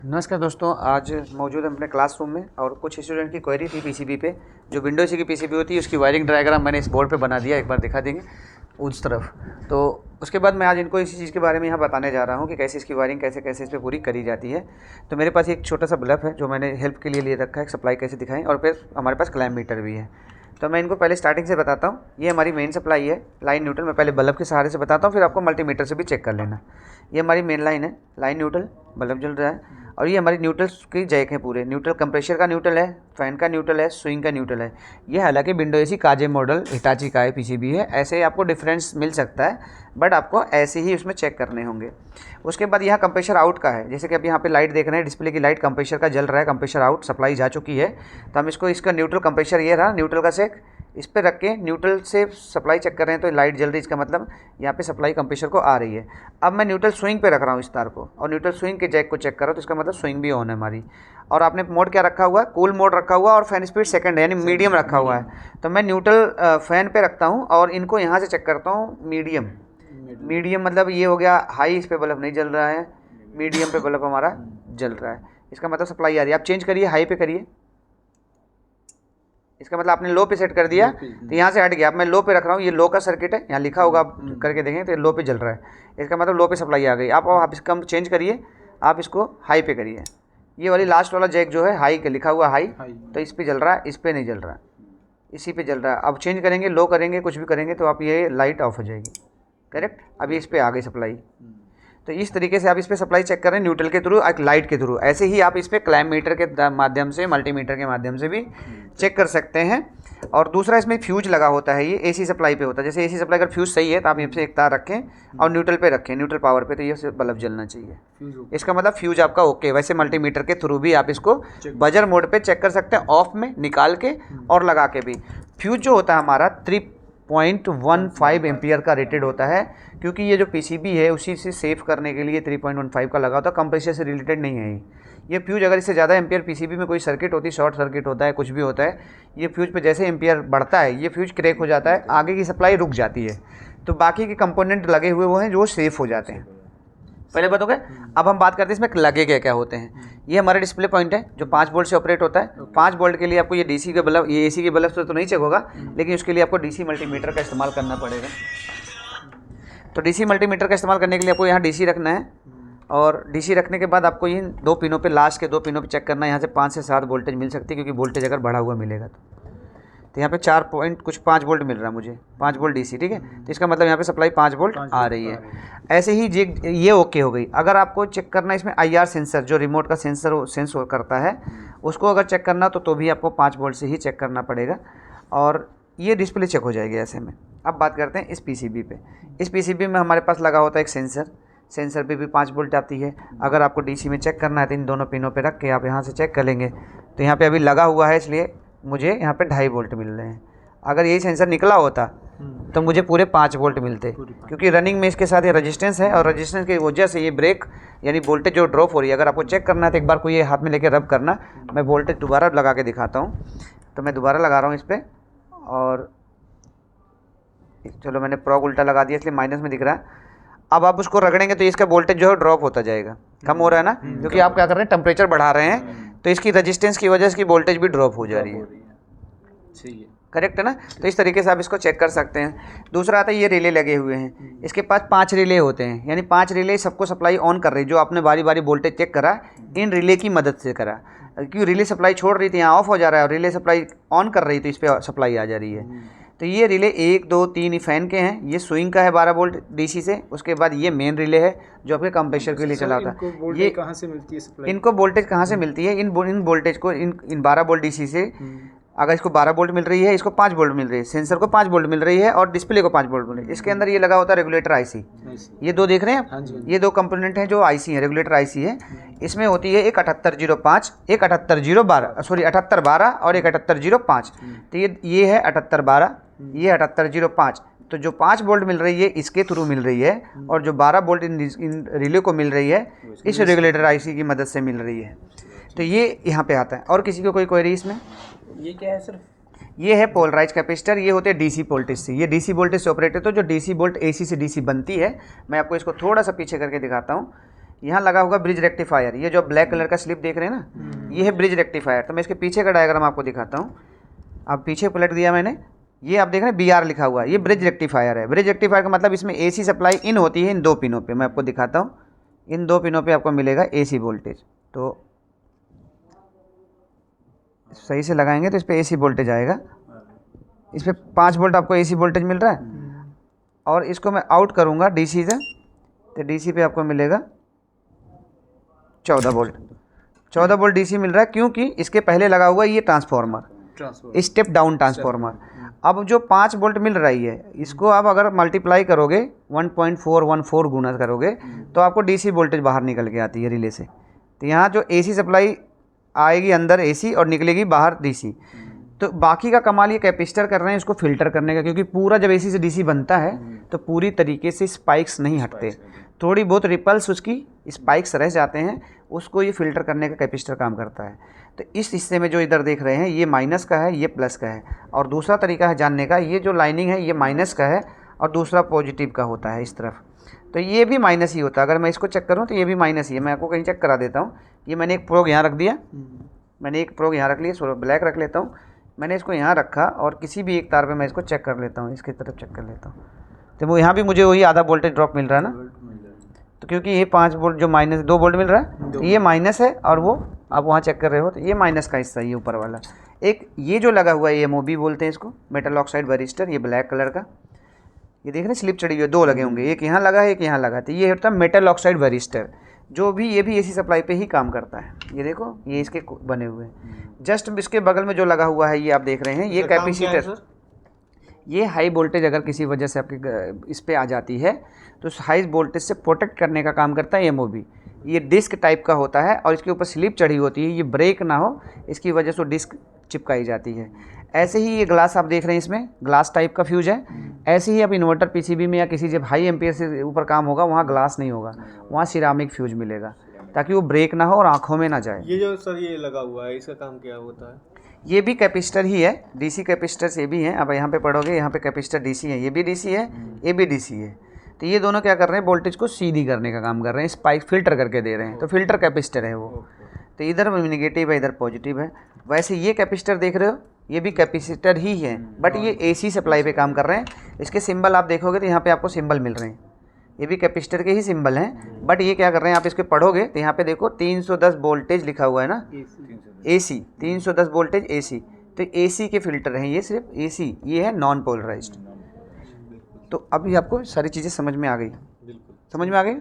नमस्कार दोस्तों, आज मौजूद हम अपने क्लासरूम में और कुछ स्टूडेंट की क्वेरी थी पीसीबी पे। जो विंडो एसी की पीसीबी होती है उसकी वायरिंग डायग्राम मैंने इस बोर्ड पे बना दिया, एक बार दिखा देंगे उस तरफ। तो उसके बाद मैं आज इनको इसी चीज़ के बारे में यहाँ बताने जा रहा हूँ कि कैसे इसकी वायरिंग कैसे कैसे इस पर पूरी करी जाती है। तो मेरे पास एक छोटा सा बल्ब है जो मैंने हेल्प के लिए रखा है, सप्लाई कैसे दिखाएँ, और फिर हमारे पास क्लैम्प मीटर भी है। तो मैं इनको पहले स्टार्टिंग से बताता हूँ। ये हमारी मेन सप्लाई है, लाइन न्यूट्रल। मैं पहले बल्ब के सहारे से बताता हूँ, फिर आपको मल्टीमीटर से भी चेक कर लेना। ये हमारी मेन लाइन है, लाइन न्यूट्रल, बल्ब जल रहा है। और ये हमारी न्यूट्रल की जैक है पूरे। न्यूट्रल कंप्रेशर का न्यूट्रल है, फ़ैन का न्यूट्रल है, स्विंग का न्यूट्रल है। ये हालांकि विंडो एसी काजे मॉडल हिटाची का है, पीसीबी है। ऐसे आपको डिफरेंस मिल सकता है, बट आपको ऐसे ही उसमें चेक करने होंगे। उसके बाद यहाँ कंप्रेशर आउट का है। जैसे कि अब यहाँ पे लाइट देख रहे हैं, डिस्प्ले की लाइट कंप्रेशर का जल रहा है, कंप्रेशर आउट सप्लाई जा चुकी है। तो हम इसका न्यूट्रल कंप्रेशर ये रहा, न्यूट्रल का सेक इस पर रख के न्यूट्रल से सप्लाई चेक कर रहे हैं तो लाइट जल रही है, इसका मतलब यहाँ पे सप्लाई कंप्रेशर को आ रही है। अब मैं न्यूट्रल स्विंग पे रख रहा हूँ इस तार को, और न्यूट्रल स्विंग के जैक को चेक कर रहा हूँ, तो इसका मतलब स्विंग भी ऑन है हमारी। और आपने मोड क्या रखा हुआ है, कूल मोड रखा हुआ है, और फैन स्पीड सेकंड है, यानी मीडियम रखा हुआ है। तो मैं न्यूट्रल फैन पे रखता हूँ और इनको यहाँ से चेक करता हूँ मीडियम। मीडियम मतलब ये हो गया हाई, इस पर बल्ब नहीं जल रहा है, मीडियम पे बल्ब हमारा जल रहा है, इसका मतलब सप्लाई आ रही है। आप चेंज करिए, हाई पे करिए, इसका मतलब आपने लो पे सेट कर दिया तो यहाँ से हट गया। अब मैं लो पे रख रहा हूँ, ये लो का सर्किट है, यहाँ लिखा होगा, आप करके देखें तो लो पे जल रहा है, इसका मतलब लो पे सप्लाई आ गई। आप इसका चेंज करिए, आप इसको हाई पे करिए। ये वाली लास्ट वाला जैक जो है हाई के लिखा हुआ हाई, तो इस पे जल रहा है, इस पे नहीं जल रहा है, इसी पे जल रहा है। अब चेंज करेंगे, लो करेंगे, कुछ भी करेंगे तो आप ये लाइट ऑफ हो जाएगी। करेक्ट, अभी इस पर आ गई सप्लाई। तो इस तरीके से आप इस पर सप्लाई चेक करें न्यूट्रल के थ्रू, एक लाइट के थ्रू। ऐसे ही आप इस पर क्लैम्प मीटर के माध्यम से, मल्टीमीटर के माध्यम से भी चेक कर सकते हैं। और दूसरा, इसमें फ्यूज लगा होता है, ये एसी सप्लाई पे होता है। जैसे एसी सप्लाई अगर फ्यूज सही है तो आप यहाँ से एक तार रखें और न्यूट्रल पे रखें, न्यूट्रल पावर पे, तो ये बल्ब जलना चाहिए। इसका मतलब फ्यूज आपका ओके। वैसे मल्टीमीटर के थ्रू भी आप इसको बजर मोड पे चेक कर सकते हैं, ऑफ में निकाल के और लगा के भी। फ्यूज जो होता है हमारा 3.15 एम्पियर का रेटेड होता है, क्योंकि ये जो पीसीबी है उसी से सेव करने के लिए 3.15 का लगा होता है, कंप्रेसर से रिलेटेड नहीं है ये फ्यूज। अगर इससे ज़्यादा एम्पियर पीसीबी में कोई सर्किट होती है, शॉर्ट सर्किट होता है, कुछ भी होता है, ये फ्यूज पे जैसे एम्पियर बढ़ता है ये फ्यूज क्रैक हो जाता है, आगे की सप्लाई रुक जाती है। तो बाकी के कंपोनेंट लगे हुए वो हैं जो सेफ हो जाते हैं। पहले बात हो गया। अब हम बात करते हैं इसमें लगे क्या क्या होते हैं। ये हमारा डिस्प्ले पॉइंट है जो 5 वोल्ट से ऑपरेट होता है। 5 वोल्ट के लिए आपको ये डीसी के बल्ब, ये एसी के बल्ब से तो नहीं चेक होगा, लेकिन उसके लिए आपको डीसी मल्टीमीटर का इस्तेमाल करना पड़ेगा। तो डीसी मल्टीमीटर का इस्तेमाल करने के लिए आपको यहाँ डीसी रखना है, और डीसी रखने के बाद आपको इन 2 पिनों पे, लास्ट के 2 पिनों पे चेक करना है। यहाँ से 5 से 7 वोल्टेज मिल सकती है, क्योंकि वोल्टेज अगर बढ़ा हुआ मिलेगा तो यहाँ पे 5 वोल्ट मिल रहा है मुझे, 5 वोल्ट डीसी, ठीक है। तो इसका मतलब यहाँ पे सप्लाई 5 वोल्ट आ रही है। ऐसे ही ये ओके हो गई। अगर आपको चेक करना है इसमें IR सेंसर, जो रिमोट का सेंसर सेंस करता है, उसको अगर चेक करना तो भी आपको 5 वोल्ट से ही चेक करना पड़ेगा, और ये डिस्प्ले चेक हो जाएगी ऐसे में। अब बात करते हैं इस पीसीबी पे। इस पीसीबी में हमारे पास लगा होता है एक सेंसर पे भी 5 वोल्ट आती है। अगर आपको डीसी में चेक करना है तो इन दोनों पिनों पे रख के आप यहाँ से चेक कर लेंगे। तो यहाँ पे अभी लगा हुआ है, इसलिए मुझे यहाँ पे 2.5 वोल्ट मिल रहे हैं। अगर यही सेंसर निकला होता तो मुझे पूरे 5 वोल्ट मिलते, क्योंकि रनिंग में इसके साथ ये रेजिस्टेंस है, और रेजिस्टेंस की वजह से ये ब्रेक यानी वोल्टेज जो ड्रॉप हो रही है। अगर आपको चेक करना है तो एक बार कोई ये हाथ में लेके रब करना, मैं वोल्टेज दोबारा लगा के दिखाता हूँ। तो मैं दोबारा लगा रहा हूँ इस पर, और चलो मैंने प्रोग उल्टा लगा दिया इसलिए माइनस में दिख रहा है। अब आप उसको रगड़ेंगे तो इसका वोल्टेज जो है ड्रॉप होता जाएगा, कम हो रहा है ना, क्योंकि आप क्या कर रहे हैं, टेम्परेचर बढ़ा रहे हैं, तो इसकी रेजिस्टेंस की वजह से इसकी वोल्टेज भी ड्रॉप हो जा रही है। करेक्ट है ना। तो इस तरीके से आप इसको चेक कर सकते हैं। दूसरा आता है ये रिले लगे हुए हैं, इसके पास 5 रिले होते हैं, यानी 5 रिले सबको सप्लाई ऑन कर रही है। जो आपने बारी बारी वोल्टेज चेक करा इन रिले की मदद से करा, क्योंकि रिले सप्लाई छोड़ रही थी, यहाँ ऑफ हो जा रहा है, और रिले सप्लाई ऑन कर रही, तो इस पर सप्लाई आ जा रही है। तो ये रिले 1, 2, 3 फैन के हैं। ये स्विंग का है 12 वोल्ट डीसी से। उसके बाद ये मेन रिले है जो आपके कंप्रेसर के लिए चला होता है। ये कहाँ से मिलती है सप्लाई? इनको वोल्टेज कहाँ से मिलती है, इन वोल्टेज को इन 12 वोल्ट डीसी से, अगर इसको 12 वोल्ट मिल रही है, इसको 5 वोल्ट मिल रही है, सेंसर को 5 वोल्ट मिल रही है, और डिस्प्ले को 5 वोल्ट मिल रही है। इसके अंदर ये लगा होता है रेगुलेटर आईसी। ये 2 देख रहे हैं आप, ये 2 कंपोनेंट हैं जो आईसी है, रेगुलेटर आईसी है। इसमें होती है एक 7805, एक 7812, सॉरी 7812 और एक 7805। तो ये है 7812, ये 7805। तो जो 5 वोल्ट मिल रही है इसके थ्रू मिल रही है, और जो 12 वोल्ट इन रिले को मिल रही है इस रेगुलेटर आईसी की मदद से मिल रही है। तो ये यहाँ पे आता है। और किसी को कोई क्वेरी इसमें? ये क्या है सर? ये है पोलराइज कैपेसिटर। ये होते हैं डीसी वोल्टेज से, ये डीसी वोल्टेज से ऑपरेट है। तो जो डीसी वोल्ट एसी से डीसी बनती है, मैं आपको इसको थोड़ा सा पीछे करके दिखाता हूँ। यहाँ लगा होगा ब्रिज रेक्टिफायर। ये जो ब्लैक कलर का स्लिप देख रहे हैं ना, ये है ब्रिज रेक्टिफायर। तो मैं इसके पीछे का डायग्राम आपको दिखाता हूँ। अब पीछे पलट दिया मैंने, ये आप देख रहे हैं BR लिखा हुआ है, ये ब्रिज रेक्टिफायर है। ब्रिज रेक्टिफायर का मतलब इसमें AC सप्लाई इन होती है इन 2 पिनों पे। मैं आपको दिखाता हूँ, इन 2 पिनों पे आपको मिलेगा AC वोल्टेज। तो सही से लगाएंगे तो इस पर AC वोल्टेज आएगा। इस पर 5 वोल्ट आपको AC वोल्टेज मिल रहा है, और इसको मैं आउट करूँगा DC से, तो DC पे आपको मिलेगा 14 वोल्ट। 14 वोल्ट DC मिल रहा है, क्योंकि इसके पहले लगा हुआ है ये ट्रांसफार्मर, स्टेप डाउन ट्रांसफार्मर। अब जो 5 वोल्ट मिल रही है, इसको आप अगर मल्टीप्लाई करोगे 1.414 गुना करोगे तो आपको DC वोल्टेज बाहर निकल के आती है रिले से। तो यहाँ जो AC सप्लाई आएगी अंदर AC और निकलेगी बाहर DC। तो बाकी का कमाल ये कैपेसिटर कर रहे हैं इसको फिल्टर करने का, क्योंकि पूरा जब AC से DC बनता है तो पूरी तरीके से स्पाइक्स नहीं हटते, थोड़ी बहुत रिपल्स उसकी स्पाइक्स रह जाते हैं, उसको ये फिल्टर करने का कैपेसिटर काम करता है। तो इस हिस्से में जो इधर देख रहे हैं ये माइनस का है, ये प्लस का है। और दूसरा तरीका है जानने का, ये जो लाइनिंग है ये माइनस का है और दूसरा पॉजिटिव का होता है इस तरफ। तो ये भी माइनस ही होता है। अगर मैं इसको चेक करूँ तो ये भी माइनस ही है। मैं आपको कहीं चेक करा देता हूँ। ये मैंने एक प्रोग यहाँ रख दिया, मैंने एक प्रोग यहाँ रख लिया, सोलर ब्लैक रख लेता हूँ। मैंने इसको यहाँ रखा और किसी भी एक तार पे मैं इसको चेक कर लेता हूँ, इसकी तरफ चेक कर लेता हूँ। तो वो यहाँ भी मुझे वही आधा वोल्टेज ड्रॉप मिल रहा है ना। तो क्योंकि ये 5 वोल्ट जो माइनस 2 वोल्ट मिल रहा है, तो ये माइनस है, और वो आप वहाँ चेक कर रहे हो तो ये माइनस का हिस्सा ये ऊपर वाला। एक ये जो लगा हुआ है MOB बोलते हैं इसको, मेटल ऑक्साइड वरिस्टर, ये ब्लैक कलर का, ये देख रहे हैं स्लिप चढ़ी हुई है, 2 लगे होंगे, एक यहाँ लगा है एक यहाँ लगा। तो ये होता है मेटल ऑक्साइड वरिस्टर, जो भी ये भी AC सप्लाई पे ही काम करता है। ये देखो ये इसके बने हुए हैं। जस्ट इसके बगल में जो लगा हुआ है ये आप देख रहे हैं, ये कैपेसिटर। ये हाई वोल्टेज अगर किसी वजह से आपके इस पे आ जाती है तो हाई वोल्टेज से प्रोटेक्ट करने का काम करता है MOB। ये डिस्क टाइप का होता है और इसके ऊपर स्लिप चढ़ी होती है, ये ब्रेक ना हो इसकी वजह से डिस्क चिपकाई जाती है। ऐसे ही ये ग्लास आप देख रहे हैं, इसमें ग्लास टाइप का फ्यूज है। ऐसे ही आप इन्वर्टर PCB में या किसी जब हाई एम्पियर से ऊपर काम होगा वहाँ ग्लास नहीं होगा, वहाँ सिरामिक फ्यूज मिलेगा, ताकि वो ब्रेक ना हो और आँखों में ना जाए। ये जो सर ये लगा हुआ है इसका काम क्या होता है? ये भी कैपेसिटर ही है, DC कैपेसिटर्स ये भी हैं। अब यहाँ पे पढ़ोगे, यहाँ पे कैपेसिटर DC है, ये भी DC है, ये भी DC है। तो ये दोनों क्या कर रहे हैं, वोल्टेज को सीधी करने का काम कर रहे हैं, स्पाइक फिल्टर करके दे रहे हैं। तो फिल्टर कैपेसिटर है वो। तो इधर नेगेटिव है, इधर पॉजिटिव है। वैसे ये कैपेसिटर देख रहे हो, ये भी कैपेसिटर ही है, बट ये AC सप्लाई पे काम कर रहे हैं। इसके सिंबल आप देखोगे तो यहाँ पे आपको सिंबल मिल रहे हैं, ये भी कैपेसिटर के ही सिंबल हैं, बट ये क्या कर रहे हैं, आप इसके पढ़ोगे तो यहाँ पे देखो 310 वोल्टेज लिखा हुआ है ना, AC 310 वोल्टेज AC। तो AC के फिल्टर हैं ये, सिर्फ AC, ये है नॉन पोलराइज्ड। तो अभी आपको सारी चीज़ें समझ में आ गई, समझ में आ गई।